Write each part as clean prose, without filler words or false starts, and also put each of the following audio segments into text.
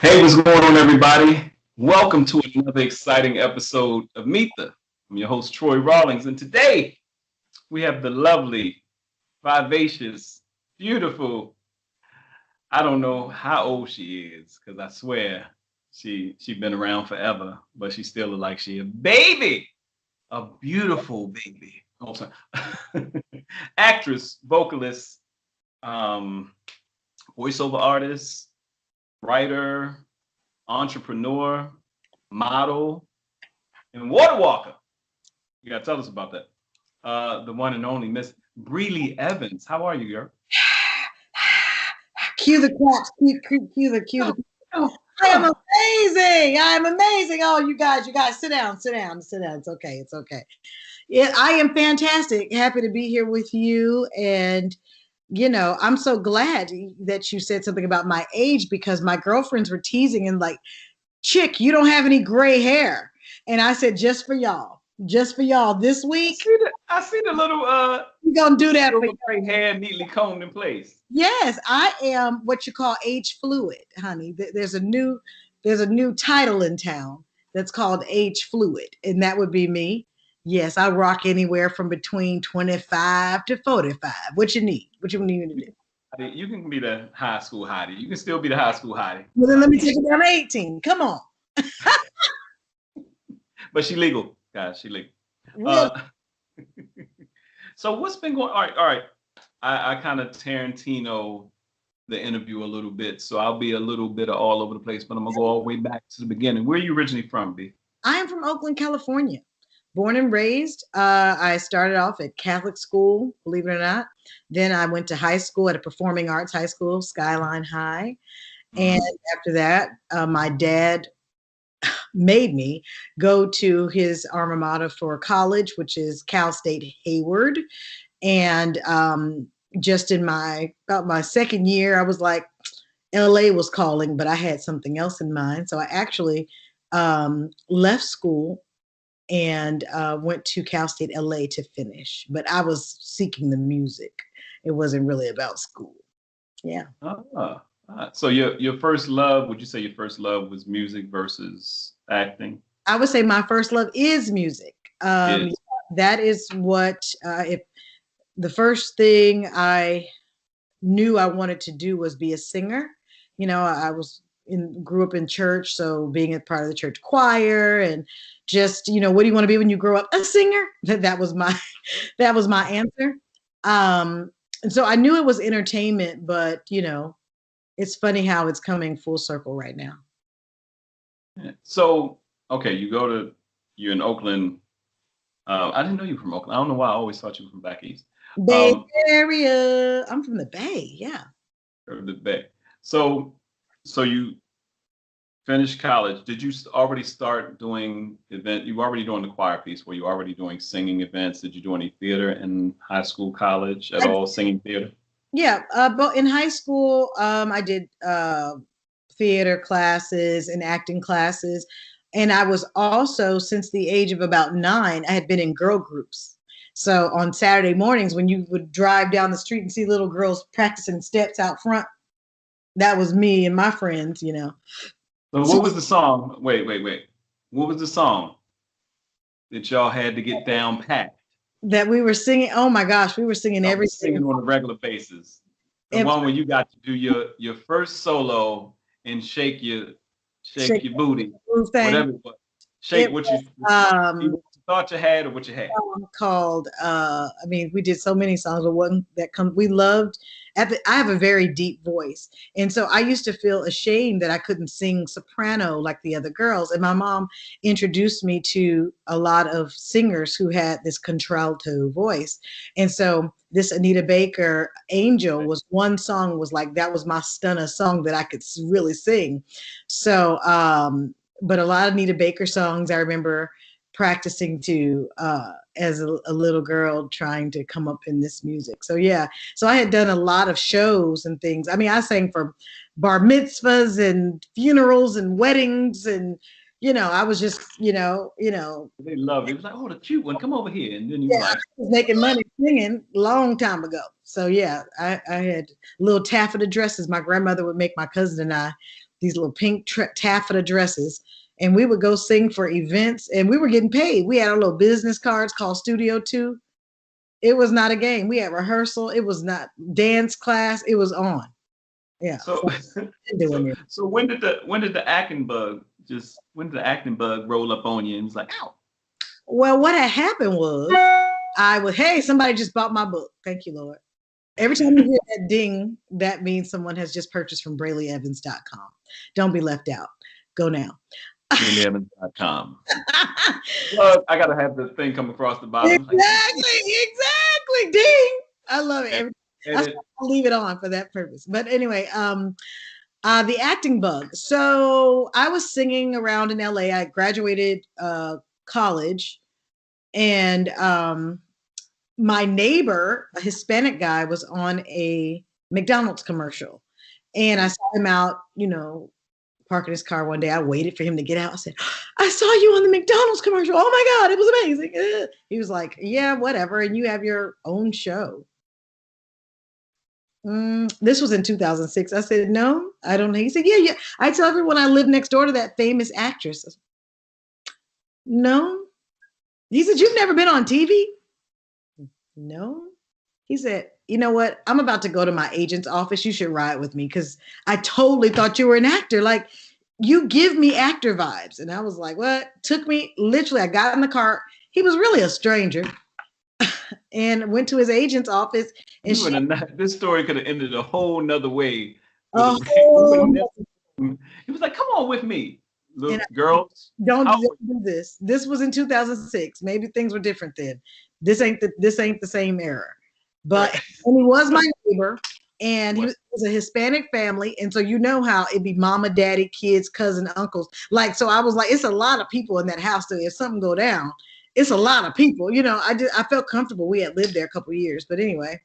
Hey, what's going on, everybody? Welcome to another exciting episode of Meet the. I'm your host, Troy Rawlings, and today we have the lovely, vivacious, beautiful. I don't know how old she is because I swear she been around forever, but she still look like she a baby, a beautiful baby. Oh, sorry. Actress, vocalist, um, voiceover artist, writer, entrepreneur, model, and water walker. You gotta tell us about that. The one and only Miss Brely Evans. How are you, girl? Cue the claps. Cue the. Oh, I am amazing. I am amazing. Oh, you guys, sit down, sit down, sit down. It's okay. It's okay. Yeah, I am fantastic. Happy to be here with you. And, I'm so glad that you said something about my age because my girlfriends were teasing and like, chick, you don't have any gray hair. And I said, just for y'all this week. I see the little We're going to do that for gray hair neatly combed in place. Yes, I am what you call age fluid, honey. There's a new title in town that's called age fluid, and that would be me. Yes, I rock anywhere from between 25 to 45. What you need? What you need to do? You can be the high school hottie. You can still be the high school hottie. Well, then let me take it down to 18. Come on. But she legal, guys. She legal. Really? So what's been going? All right. I kind of Tarantino the interview a little bit, so I'll be a little bit of all over the place, but I'm gonna go all the way back to the beginning. Where are you originally from, B? I am from Oakland, California. Born and raised. I started off at Catholic school, believe it or not. Then I went to high school at a performing arts high school, Skyline High. And after that, my dad made me go to his alma mater for college, which is Cal State Hayward. And just in about my second year, I was like, LA was calling, but I had something else in mind. So I actually left school and went to Cal State LA to finish. But I was seeking the music. It wasn't really about school. Yeah. So your first love, would you say your first love was music versus acting? I would say my first love is music. That is what, if the first thing I knew I wanted to do was be a singer. I grew up in church, so being a part of the church choir and just, what do you want to be when you grow up? A singer. That was my answer. And so I knew it was entertainment, but it's funny how it's coming full circle right now. So, okay, you're in Oakland. I didn't know you were from Oakland. I don't know why I always thought you were from back east. Bay Area. I'm from the Bay, yeah. The Bay. So you finished college. Did you already start doing event? You were already doing the choir piece. Were you already doing singing events? Did you do any theater in high school, college at all? Singing theater? Yeah, but in high school, I did theater classes and acting classes. And I was also, since the age of about 9, I had been in girl groups. So on Saturday mornings, when you would drive down the street and see little girls practicing steps out front, that was me and my friends, So what was the song? Wait. What was the song that y'all had to get down pat? That we were singing? Oh my gosh, we were singing everything. Singing on a regular basis. The one where you got to do your first solo and shake your booty, whatever it was. Shake what you thought you had or what you had. Called we did so many songs, but one that we loved. I have a very deep voice, and so I used to feel ashamed that I couldn't sing soprano like the other girls. And my mom introduced me to a lot of singers who had this contralto voice, and so this Anita Baker Angel was one song, was like, that was my stunner song that I could really sing. So but a lot of Anita Baker songs I remember practicing to as a little girl, trying to come up in this music. So yeah, so I had done a lot of shows and things. I mean, I sang for bar mitzvahs and funerals and weddings, and I was just they love it. It was like, oh, the cute one, come over here. And then you I was making money singing a long time ago. So yeah, I had little taffeta dresses my grandmother would make my cousin and I these little pink taffeta dresses. And we would go sing for events and we were getting paid. We had our little business cards called Studio 2. It was not a game. We had rehearsal. It was not dance class. It was on. Yeah. So, Doing it. so when did the acting bug roll up on you and was like, ow? Well, what had happened was hey, somebody just bought my book. Thank you, Lord. Every time you hear that ding, that means someone has just purchased from BrelyEvans.com. Don't be left out. Go now. BrelyEvans.com. Well, I gotta have the thing come across the bottom. Exactly. Ding. I love it. I'll leave it on for that purpose. But anyway, the acting bug. So I was singing around in LA. I graduated college, and my neighbor, a Hispanic guy, was on a McDonald's commercial, and I saw him out, parking his car one day. I waited for him to get out. I said, I saw you on the McDonald's commercial. Oh my God, it was amazing. He was like, yeah, whatever. And you have your own show. This was in 2006. I said, no, I don't. He said, yeah. I tell everyone I live next door to that famous actress. Said, no. He said, you've never been on TV? No. He said, you know what? I'm about to go to my agent's office. You should ride with me because I totally thought you were an actor. Like, you give me actor vibes. And I was like, what? Took me, literally, I got in the car. He was really a stranger. And went to his agent's office. And this story could have ended a whole nother way. He was like, come on with me. Look, girls. Don't do this. This was in 2006. Maybe things were different then. This ain't the same era. But and he was my neighbor, and he was a Hispanic family, and so you know how it'd be mama, daddy, kids, cousin, uncles. Like, so I was like, it's a lot of people in that house. So if something go down, it's a lot of people. I felt comfortable. We had lived there a couple of years, but anyway.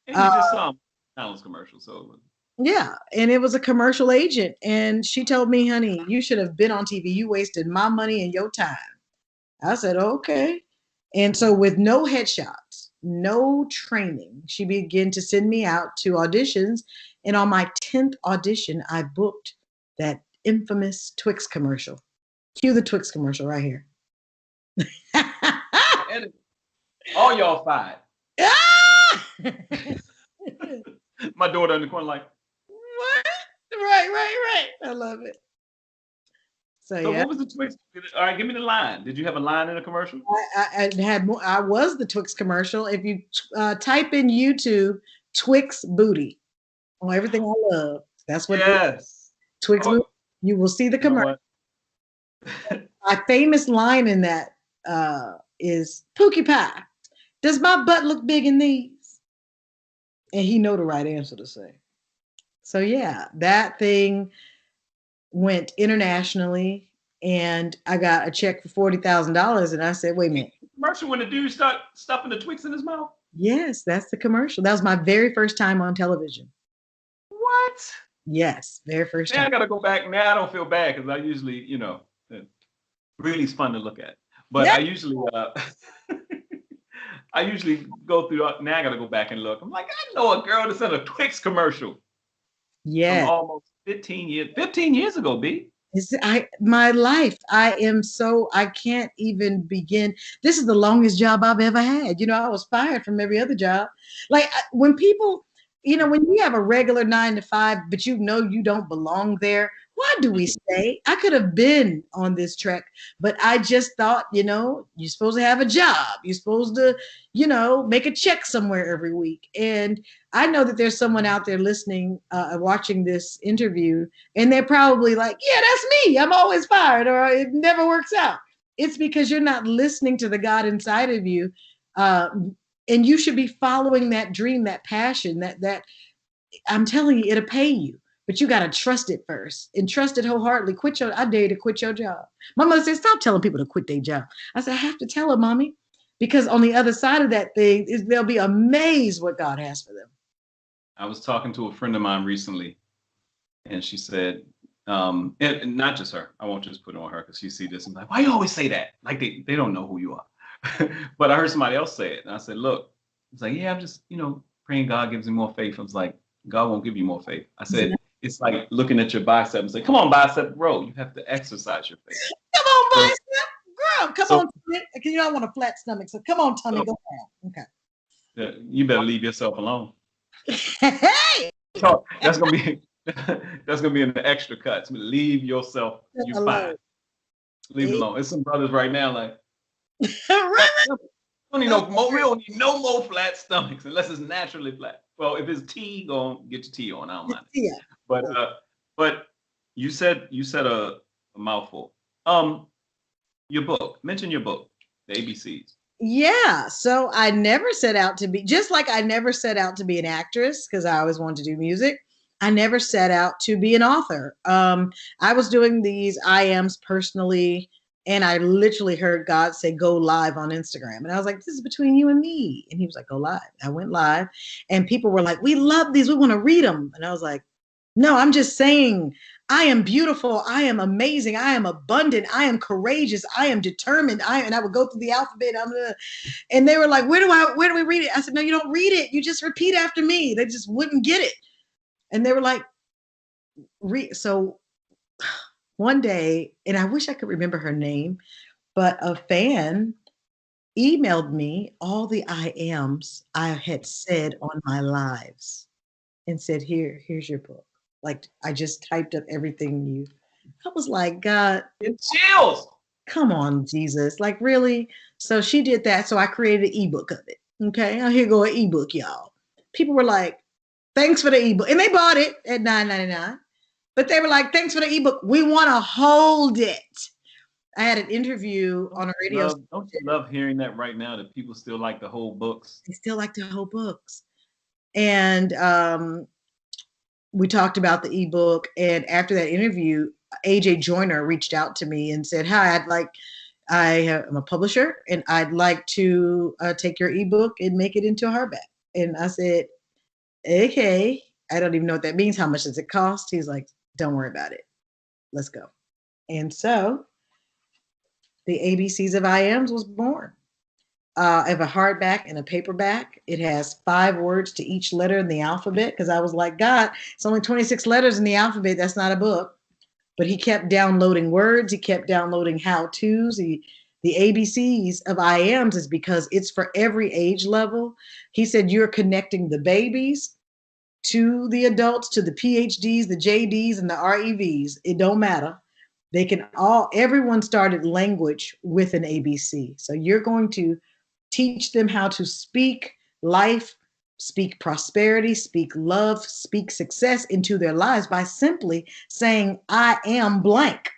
And you just saw McDonald's commercial, so. Yeah, and it was a commercial agent, and she told me, honey, you should have been on TV. You wasted my money and your time. I said, okay. And so with no headshots, no training, she began to send me out to auditions. And on my 10th audition, I booked that infamous Twix commercial. Cue the Twix commercial right here. All y'all fired. My daughter in the corner like, what? Right. I love it. So yeah. What was the Twix? All right, give me the line. Did you have a line in a commercial? I had more. I was the Twix commercial. If you type in YouTube Twix booty on everything I love, that's what. Yes. Twix booty. You will see the commercial. My famous line in that is Pookie Pie. Does my butt look big in these? And he know the right answer to say. So yeah, that thing went internationally, and I got a check for $40,000, and I said, wait a minute. Commercial when the dude start stuffing the Twix in his mouth? Yes, that's the commercial. That was my very first time on television. What? Yes, very first time. I gotta go back. Now I don't feel bad because I usually, really is fun to look at. But yeah. I usually go through. Now I gotta go back and look. I'm like, I know a girl that's in a Twix commercial. Yeah. Almost 15 years ago, B. My life. I can't even begin. This is the longest job I've ever had. I was fired from every other job. Like when people, when you have a regular 9 to 5, but you don't belong there, why do we stay? I could have been on this track, but I just thought, you're supposed to have a job. You're supposed to, make a check somewhere every week. And I know that there's someone out there listening, watching this interview, and they're probably like, yeah, that's me. I'm always fired, or it never works out. It's because you're not listening to the God inside of you. And you should be following that dream, that passion, that I'm telling you, it'll pay you. But you got to trust it first and trust it wholeheartedly. I dare you to quit your job. My mother says, stop telling people to quit their job. I said, I have to tell her, mommy, because on the other side of that thing, they'll be amazed what God has for them. I was talking to a friend of mine recently, and she said, and not just her, I won't just put it on her because she see this and like, why you always say that? Like they don't know who you are. But I heard somebody else say it. And I said, look, it's like, yeah, I'm just, praying God gives me more faith. I was like, God won't give you more faith. I said, it's like looking at your bicep and saying, "Come on, bicep, grow." You have to exercise your face. Come on, So, bicep, girl. Come so, on, tummy. You don't want a flat stomach, so come on, tummy, so go down. Okay. you better leave yourself alone. Hey, So that's gonna be that's gonna be in the extra cuts. Leave yourself. You're fine. alone. Leave it alone. There's some brothers right now like, Right. we don't need no more flat stomachs unless it's naturally flat. Well, if it's tea, go get your tea on. I don't mind. Yeah. But you said a mouthful. Your book. Mention your book, the ABCs. Yeah. So I never set out to be, just like I never set out to be an actress because I always wanted to do music. I never set out to be an author. I was doing these IMs personally, and I literally heard God say, "Go live on Instagram." And I was like, "This is between you and me." And he was like, "Go live." I went live, and people were like, "We love these. We want to read them." And I was like, "No, I'm just saying, I am beautiful. I am amazing. I am abundant. I am courageous. I am determined. And I would go through the alphabet. And they were like, where do we read it?" I said, "No, you don't read it. You just repeat after me." They just wouldn't get it. And they were like, so one day, and I wish I could remember her name, but a fan emailed me all the I ams I had said on my lives and said, here's your book. Like, I just typed up everything I was like, God, It chills. come on, Jesus. Like, really? So she did that. So I created an ebook of it. Okay. Here go an ebook, y'all. People were like, "Thanks for the ebook." And they bought it at $9.99. But they were like, "Thanks for the ebook. We want to hold it." I had an interview on a radio. Don't you love hearing that right now, that people still like to hold books? They still like to hold books. And we talked about the ebook. And after that interview, AJ Joyner reached out to me and said, "Hi, I'm a publisher, and I'd like to take your ebook and make it into a hardback." And I said, "Okay." I don't even know what that means. How much does it cost? He's like, "Don't worry about it. Let's go." And so the ABCs of IAMs was born. I have a hardback and a paperback. It has 5 words to each letter in the alphabet because I was like, "God, it's only 26 letters in the alphabet. That's not a book." But he kept downloading words. He kept downloading how-tos. The ABCs of IAMs is because it's for every age level. He said, "You're connecting the babies to the adults, to the PhDs, the JDs, and the REVs. It don't matter. They can everyone started language with an ABC. So you're going to teach them how to speak life, speak prosperity, speak love, speak success into their lives by simply saying, I am blank.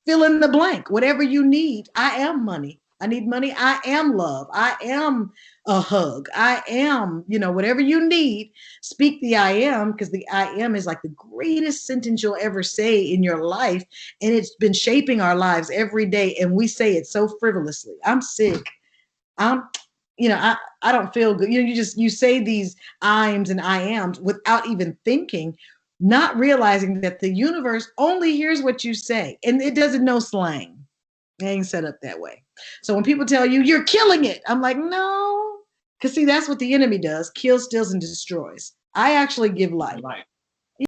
Fill in the blank. Whatever you need. I am money. I need money. I am love. I am a hug. I am, whatever you need, speak the I am, because the I am is like the greatest sentence you'll ever say in your life. And it's been shaping our lives every day. And we say it so frivolously. I'm sick. I don't feel good. You say these I'ms and I ams without even thinking, not realizing that the universe only hears what you say. And it doesn't know slang. It ain't set up that way. So when people tell you you're killing it, I'm like, no. Because see, that's what the enemy does. Kills, steals, and destroys. I actually give life.